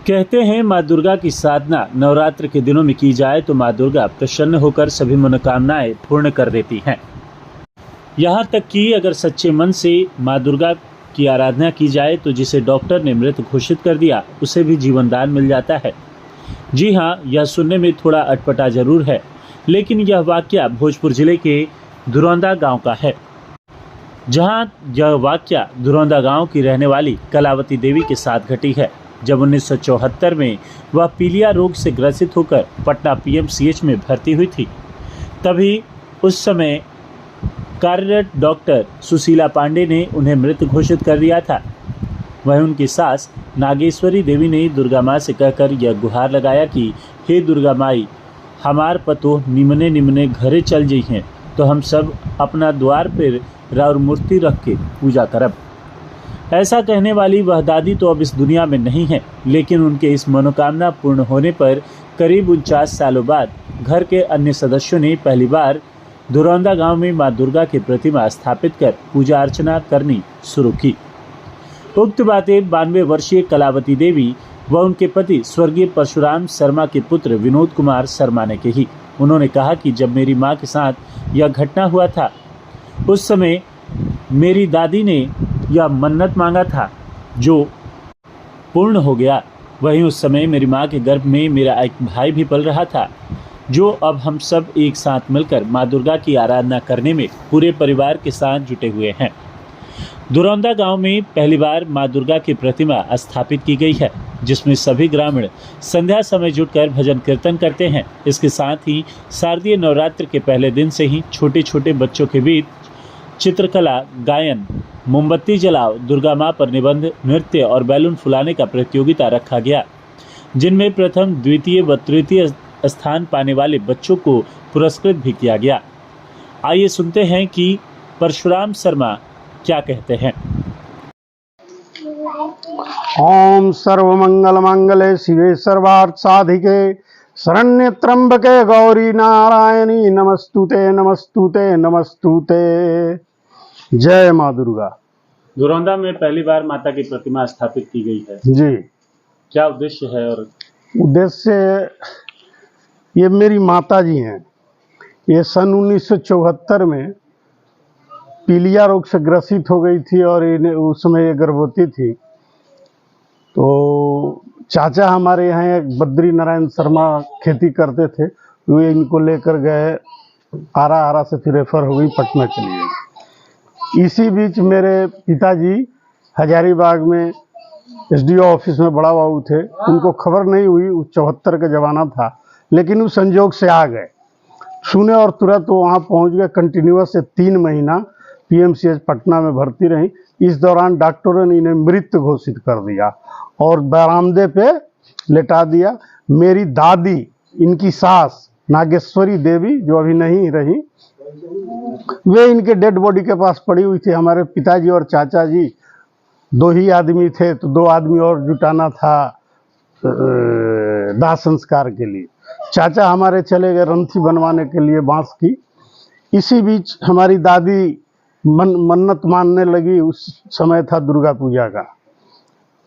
कहते हैं माँ दुर्गा की साधना नवरात्र के दिनों में की जाए तो माँ दुर्गा प्रसन्न होकर सभी मनोकामनाएं पूर्ण कर देती हैं। यहाँ तक कि अगर सच्चे मन से माँ दुर्गा की आराधना की जाए तो जिसे डॉक्टर ने मृत घोषित कर दिया उसे भी जीवन दान मिल जाता है। जी हाँ, यह सुनने में थोड़ा अटपटा जरूर है, लेकिन यह वाकया भोजपुर जिले के दुरौंदा गांव का है, जहां यह वाकया दुरौंदा गांव की रहने वाली कलावती देवी के साथ घटी है। जब 1974 में वह पीलिया रोग से ग्रसित होकर पटना पीएमसीएच में भर्ती हुई थी, तभी उस समय कार्यरत डॉक्टर सुशीला पांडे ने उन्हें मृत घोषित कर दिया था। वहीं उनकी सास नागेश्वरी देवी ने दुर्गा माँ से कहकर यह गुहार लगाया कि हे दुर्गा माई, हमार पतो निमने निमने घरे चल जई हैं तो हम सब अपना द्वार पर राउर मूर्ति रख के पूजा करब। ऐसा कहने वाली वह दादी तो अब इस दुनिया में नहीं है, लेकिन उनके इस मनोकामना पूर्ण होने पर करीब 49 सालों बाद घर के अन्य सदस्यों ने पहली बार दुरौंदा गांव में मां दुर्गा की प्रतिमा स्थापित कर पूजा अर्चना करनी शुरू की। उक्त बातें 92 वर्षीय कलावती देवी व उनके पति स्वर्गीय परशुराम शर्मा के पुत्र विनोद कुमार शर्मा ने कही। उन्होंने कहा कि जब मेरी मां के साथ यह घटना हुआ था, उस समय मेरी दादी ने यह मन्नत मांगा था जो पूर्ण हो गया। वहीं उस समय मेरी मां के गर्भ में मेरा एक भाई भी पल रहा था, जो अब हम सब एक साथ मिलकर मां दुर्गा की आराधना करने में पूरे परिवार के साथ जुटे हुए हैं। दुरौंदा गांव में पहली बार मां दुर्गा की प्रतिमा स्थापित की गई है, जिसमें सभी ग्रामीण संध्या समय जुटकर भजन कीर्तन करते हैं। इसके साथ ही शारदीय नवरात्र के पहले दिन से ही छोटे छोटे बच्चों के बीच चित्रकला, गायन, मोमबत्ती जलाओ, दुर्गा माँ पर निबंध, नृत्य और बैलून फुलाने का प्रतियोगिता रखा गया, जिनमें प्रथम, द्वितीय व तृतीय स्थान पाने वाले बच्चों को पुरस्कृत भी किया गया। आइए सुनते हैं कि परशुराम शर्मा क्या कहते हैं। ओम सर्वमंगल मंगले शिवे सर्वार्थ साधिके शरण्य त्र्यंबके गौरी नारायणी नमस्तुते नमस्तुते नमस्तुते। जय माँ दुर्गा। दुरौंदा में पहली बार माता की प्रतिमा स्थापित की गई है जी, क्या उद्देश्य है? और उद्देश्य ये मेरी माता जी हैं। ये सन 1974 में पीलिया रोग से ग्रसित हो गई थी और इन्हें उस समय ये गर्भवती थी। तो चाचा हमारे यहाँ एक बद्री नारायण शर्मा खेती करते थे, वे इनको लेकर गए, आरा से फिर रेफर हो गई, पटना चली गई। इसी बीच मेरे पिताजी हजारीबाग में एसडीओ ऑफिस में बड़ा बाबू थे, उनको खबर नहीं हुई, 74 का ज़माना था, लेकिन वो संजोग से आ गए, सुने और तुरंत वो वहाँ पहुँच गए। कंटिन्यूअस से 3 महीना पीएमसीएच पटना में भर्ती रही। इस दौरान डॉक्टरों ने इन्हें मृत घोषित कर दिया और बरामदे पे लेटा दिया। मेरी दादी, इनकी सास नागेश्वरी देवी, जो अभी नहीं रही, वे इनके डेड बॉडी के पास पड़ी हुई थी। हमारे पिताजी और चाचा जी 2 ही आदमी थे, तो 2 आदमी और जुटाना था दाह संस्कार के लिए। चाचा हमारे चले गए रंथी बनवाने के लिए बांस की। इसी बीच हमारी दादी मन्नत मानने लगी। उस समय था दुर्गा पूजा का,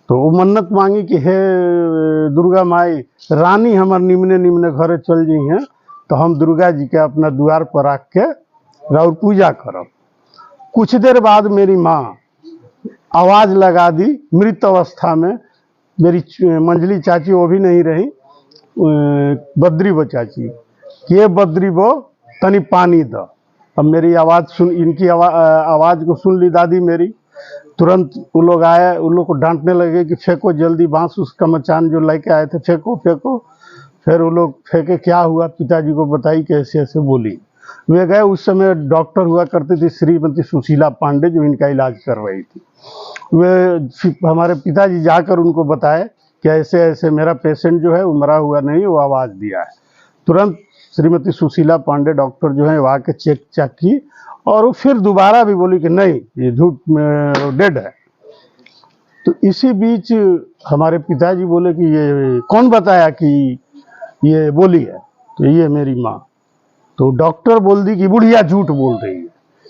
तो वो मन्नत मांगी कि हे दुर्गा माई, रानी हमार निमने निमने घरे चल जी हैं तो हम दुर्गा जी के अपना द्वार पर रख के राउर पूजा करब। कुछ देर बाद मेरी माँ आवाज़ लगा दी मृत अवस्था में। मेरी मंजली चाची, वो भी नहीं रही, बद्री वो चाची, ये बद्री वो तनी पानी दो। अब मेरी आवाज़ सुन, इनकी आवाज़ को सुन ली दादी मेरी। तुरंत वो लोग आए, उन लोग को डांटने लगे कि फेंको जल्दी बांस, उसका मचान जो लेके आए थे, फेंको फेंको। फिर वो लोग फेंके, क्या हुआ पिताजी को बताई, कैसे ऐसे बोली। वे गए। उस समय डॉक्टर हुआ करती थी श्रीमती सुशीला पांडे, जो इनका इलाज कर रही थी। वे हमारे पिताजी जाकर उनको बताए कि ऐसे ऐसे मेरा पेशेंट जो है वो मरा हुआ नहीं, वो आवाज़ दिया है। तुरंत श्रीमती सुशीला पांडे डॉक्टर जो है वहाँ के चेक की और वो फिर दोबारा भी बोली कि नहीं, ये झूठ में डेड है। तो इसी बीच हमारे पिताजी बोले कि ये कौन बताया कि ये बोली है? तो ये मेरी माँ। तो डॉक्टर बोल दी कि बुढ़िया झूठ बोल रही है।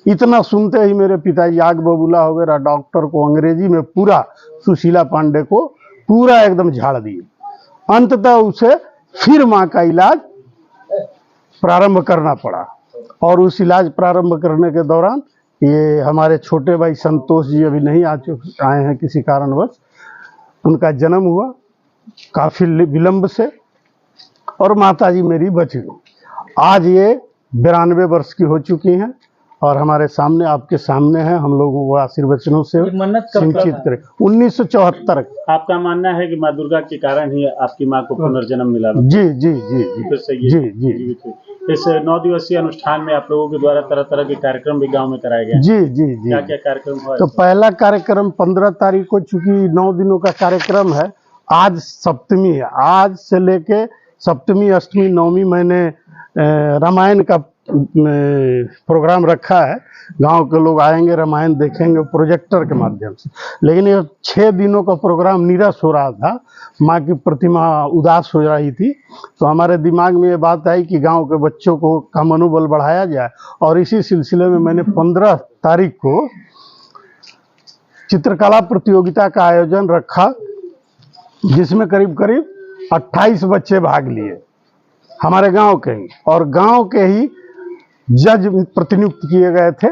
इतना सुनते ही मेरे पिताजी आग बबूला हो गए। डॉक्टर को अंग्रेजी में पूरा, सुशीला पांडे को पूरा एकदम झाड़ दिए। अंततः उसे फिर माँ का इलाज प्रारंभ करना पड़ा। और उस इलाज प्रारंभ करने के दौरान ये हमारे छोटे भाई संतोष जी अभी नहीं आए हैं किसी कारणवश, उनका जन्म हुआ काफ़ी विलंब से और माता जी मेरी बच गई। आज ये 92 वर्ष की हो चुकी हैं और हमारे सामने, आपके सामने है। हम लोगों को आशीर्वचनों से मन्नत सिंचित करें। 1974। आपका मानना है कि माँ दुर्गा के कारण ही आपकी माँ को पुनर्जन्म मिला? जी जी जी जी फिर से ये जी जी जीवित हुई। इस 9 दिवसीय अनुष्ठान में आप लोगों के द्वारा तरह तरह के कार्यक्रम भी गांव में कराए गए? जी जी जी। क्या क्या कार्यक्रम हुआ? तो पहला कार्यक्रम 15 तारीख को, चूंकि 9 दिनों का कार्यक्रम है, आज सप्तमी है। आज से लेके सप्तमी, अष्टमी, नवमी मैंने रामायण का प्रोग्राम रखा है। गांव के लोग आएंगे, रामायण देखेंगे प्रोजेक्टर के माध्यम से। लेकिन ये 6 दिनों का प्रोग्राम नीरस हो रहा था, माँ की प्रतिमा उदास हो रही थी, तो हमारे दिमाग में ये बात आई कि गांव के बच्चों को का मनोबल बढ़ाया जाए। और इसी सिलसिले में मैंने 15 तारीख को चित्रकला प्रतियोगिता का आयोजन रखा, जिसमें करीब करीब 28 बच्चे भाग लिए हमारे गांव के ही। और गांव के ही जज प्रतिनियुक्त किए गए थे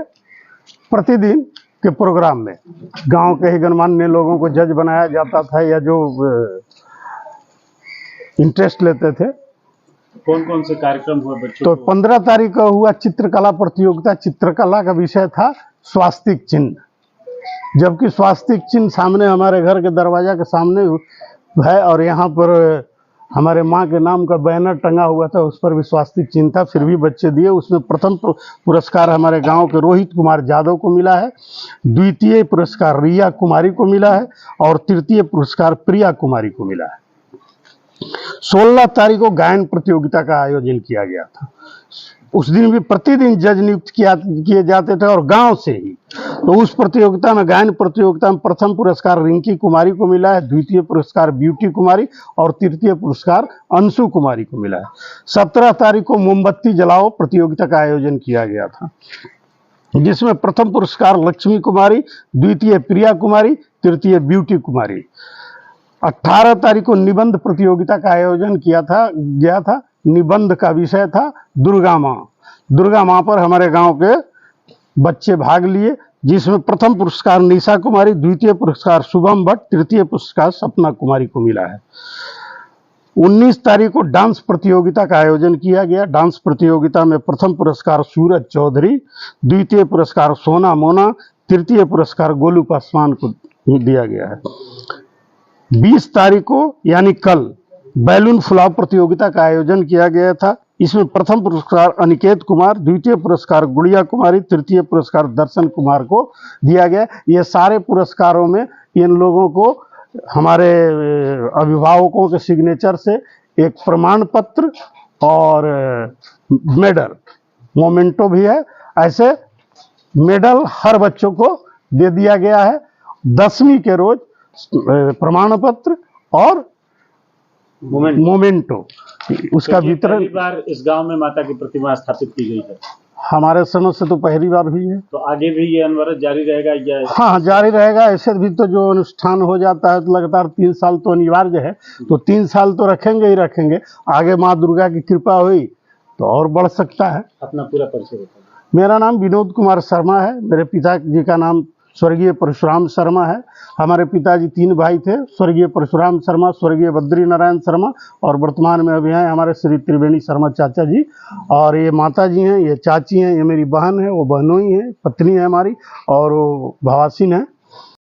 प्रतिदिन के प्रोग्राम में। गांव के ही गणमान्य लोगों को जज बनाया जाता था, या जो इंटरेस्ट लेते थे। कौन कौन से कार्यक्रम हुए बच्चों तो को? 15 तारीख को हुआ चित्रकला प्रतियोगिता। चित्रकला का विषय था स्वास्तिक चिन्ह, जबकि स्वास्तिक चिन्ह सामने हमारे घर के दरवाजा के सामने है, और यहाँ पर हमारे माँ के नाम का बैनर टंगा हुआ था, उस पर भी स्वास्तिक चिन्ह था, फिर भी बच्चे दिए। उसमें प्रथम पुरस्कार हमारे गांव के रोहित कुमार यादव को मिला है, द्वितीय पुरस्कार रिया कुमारी को मिला है, और तृतीय पुरस्कार प्रिया कुमारी को मिला है। 16 तारीख को गायन प्रतियोगिता का आयोजन किया गया था। उस दिन भी प्रतिदिन जज नियुक्त किए जाते थे, और गांव से ही। तो उस प्रतियोगिता में, गायन प्रतियोगिता में, प्रथम पुरस्कार रिंकी कुमारी को मिला है, द्वितीय पुरस्कार ब्यूटी कुमारी, और तृतीय पुरस्कार अंशु कुमारी को मिला है। 17 तारीख को मोमबत्ती जलाओ प्रतियोगिता का आयोजन किया गया था, जिसमें प्रथम पुरस्कार लक्ष्मी कुमारी, द्वितीय प्रिया कुमारी, तृतीय ब्यूटी कुमारी। 18 तारीख को निबंध प्रतियोगिता का आयोजन गया था। निबंध का विषय था दुर्गा माँ। दुर्गा माँ पर हमारे गांव के बच्चे भाग लिए, जिसमें प्रथम पुरस्कार निशा कुमारी, द्वितीय पुरस्कार शुभम भट्ट, तृतीय पुरस्कार सपना कुमारी को मिला है। 19 तारीख को डांस प्रतियोगिता का आयोजन किया गया। डांस प्रतियोगिता में प्रथम पुरस्कार सूरज चौधरी, द्वितीय पुरस्कार सोना मोना, तृतीय पुरस्कार गोलू पासवान को दिया गया है। 20 तारीख को यानी कल बैलून फुलाव प्रतियोगिता का आयोजन किया गया था। इसमें प्रथम पुरस्कार अनिकेत कुमार, द्वितीय पुरस्कार गुड़िया कुमारी, तृतीय पुरस्कार दर्शन कुमार को दिया गया। ये सारे पुरस्कारों में इन लोगों को हमारे अभिभावकों के सिग्नेचर से एक प्रमाण पत्र और मेडल, मोमेंटो भी है। ऐसे मेडल हर बच्चों को दे दिया गया है। 10वीं के रोज प्रमाण पत्र और मोमेंटो उसका वितरण। पहली बार इस गांव में माता की प्रतिमा स्थापित की गई है? हमारे समय से तो पहली बार हुई है। तो आगे भी ये अनवरत जारी रहेगा या? हाँ, जारी रहेगा। ऐसे भी तो जो अनुष्ठान हो जाता है तो लगातार 3 साल तो अनिवार्य है, तो 3 साल तो रखेंगे ही रखेंगे। आगे माँ दुर्गा की कृपा हुई तो और बढ़ सकता है। अपना पूरा परिचय बताइए। मेरा नाम विनोद कुमार शर्मा है। मेरे पिताजी का नाम स्वर्गीय परशुराम शर्मा है। हमारे पिताजी 3 भाई थे, स्वर्गीय परशुराम शर्मा, स्वर्गीय बद्री नारायण शर्मा, और वर्तमान में अभी हैं हमारे श्री त्रिवेणी शर्मा चाचा जी। और ये माता जी हैं, ये चाची हैं, ये मेरी बहन है, वो बहनोई हैं, पत्नी है हमारी, और वो भवासीन है।